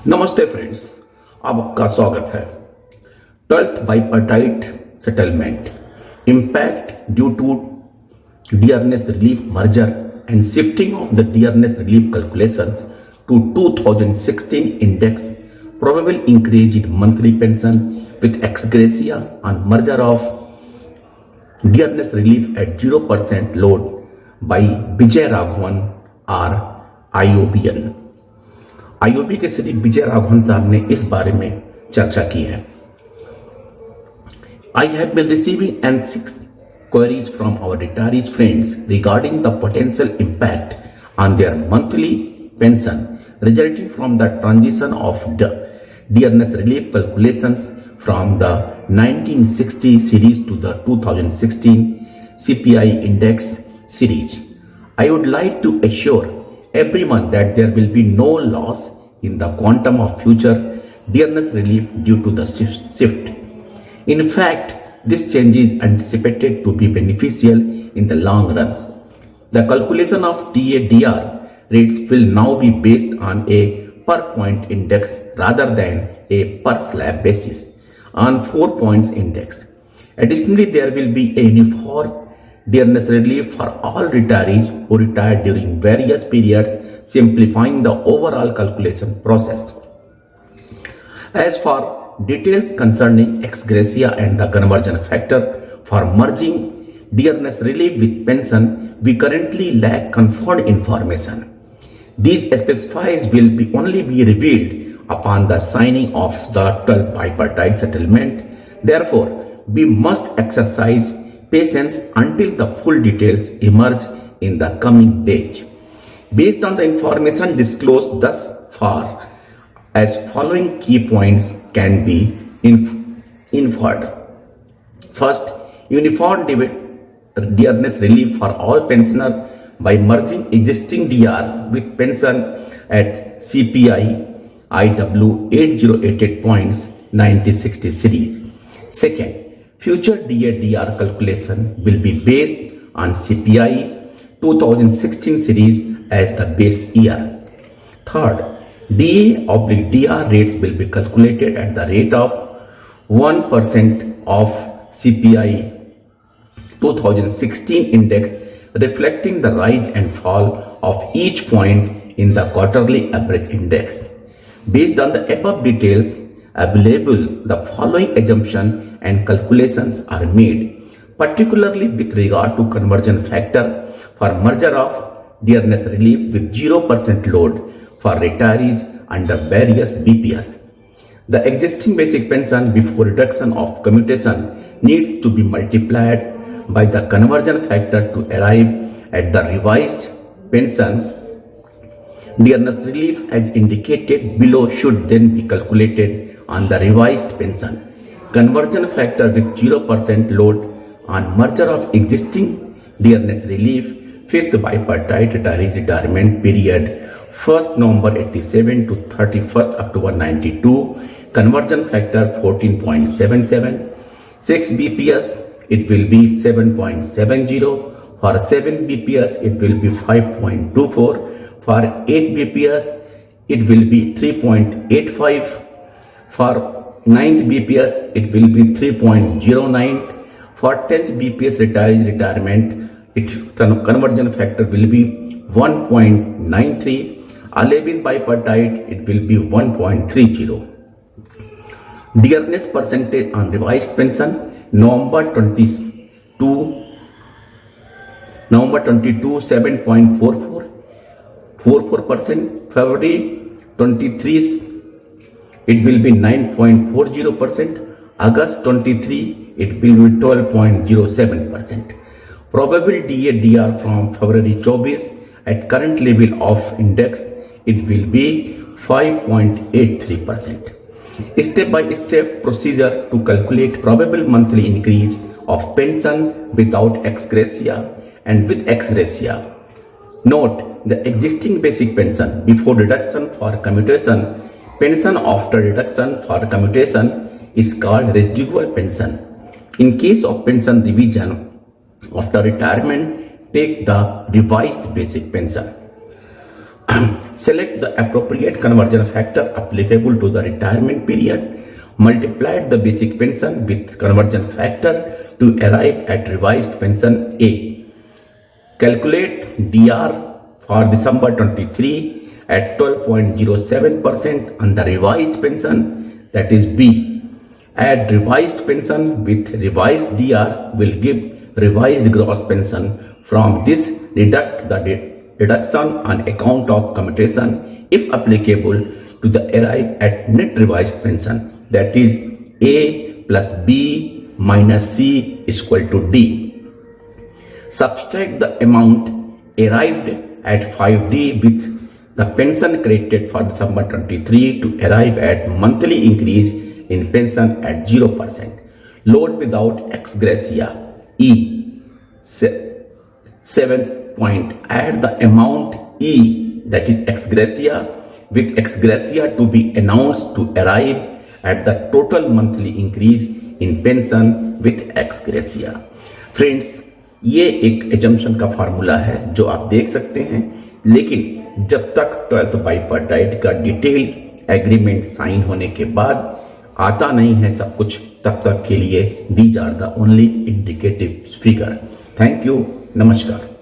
नमस्ते फ्रेंड्स, आपका स्वागत है। 12th bipartite settlement impact due to dearness relief merger and shifting of the dearness relief calculations to 2016 index, probable increase in monthly pension with ex gratia on merger of dearness relief at 0% load by Vijay Raghavan or IOBN। IOB के श्री विजय राघवन साहब ने इस बारे में चर्चा की है। I have been receiving N6 queries from our retirees friends regarding the potential impact on their monthly pension resulting from the transition of the dearness relief calculations from the 1960 series to the 2016 CPI index series. I would like to assure everyone that there will be no loss in the quantum of future dearness relief due to the shift. In fact, this change is anticipated to be beneficial in the long run. The calculation of DA/DR rates will now be based on a per point index rather than a per slab basis on 4 points index. Additionally, there will be a uniform dearness relief for all retirees who retired during various periods, simplifying the overall calculation process. As for details concerning ex gratia and the conversion factor for merging dearness relief with pension, we currently lack confirmed information. These specifies will only be revealed upon the signing of the 12th bipartite settlement. Therefore, we must exercise patience until the full details emerge in the coming days. Based on the information disclosed thus far, as following key points can be inferred. First, uniform dearness relief for all pensioners by merging existing DR with pension at CPI IW 8088 points 1960 series. Second, future DA/DR calculation will be based on CPI 2016 series as the base year. Third, DA/DR rates will be calculated at the rate of 1% of CPI 2016 index, reflecting the rise and fall of each point in the quarterly average index. Based on the above details available, the following assumption and calculations are made, particularly with regard to conversion factor for merger of dearness relief with 0% load for retirees under various BPS. The existing basic pension before reduction of commutation needs to be multiplied by the conversion factor to arrive at the revised pension. Dearness relief as indicated below should then be calculated on the revised pension. Conversion factor with 0% load on merger of existing dearness relief, 5th bipartite retirement period, 1st November 87 to 31st October 92, conversion factor 14.77, 6 BPS it will be 7.70, for 7 BPS it will be 5.24, for 8 BPS it will be 3.85, for 9th BPS it will be 3.09, for 10th BPS retirement the conversion factor will be 1.93, 11th bipartite it will be 1.30. Dearness percentage on revised pension November 22 7.44, 44%, February 23 it will be 9.40%, August 23 it will be 12.07%. Probable DA/DR from February 24 at current level of index it will be 5.83%. Step-by-step procedure to calculate probable monthly increase of pension without ex gratia and with ex gratia. Note, the existing basic pension before deduction for commutation, pension after deduction for commutation is called residual pension. In case of pension revision after retirement, take the revised basic pension. Select the appropriate conversion factor applicable to the retirement period. Multiplied the basic pension with conversion factor to arrive at revised pension A. Calculate DR for December 23 at 12.07% on the revised pension, that is B. Add revised pension with revised DR will give revised gross pension. From this, deduct the deduction on account of commutation if applicable to the arrive at net revised pension, that is A plus B minus C is equal to D. Subtract the amount arrived at 5D with the pension credited for December 23 to arrive at monthly increase in pension at 0%. Load without ex gratia E. 7th point, add the amount E, that is ex gratia, with ex gratia to be announced to arrive at the total monthly increase in pension with ex gratia. Friends, ये एक assumption का formula है जो आप देख सकते हैं, लेकिन जब तक 12th बाइपार्टाइट का डिटेल एग्रीमेंट साइन होने के बाद आता नहीं है सब कुछ, तब तक के लिए these are the only indicative figure. Thank you. नमस्कार.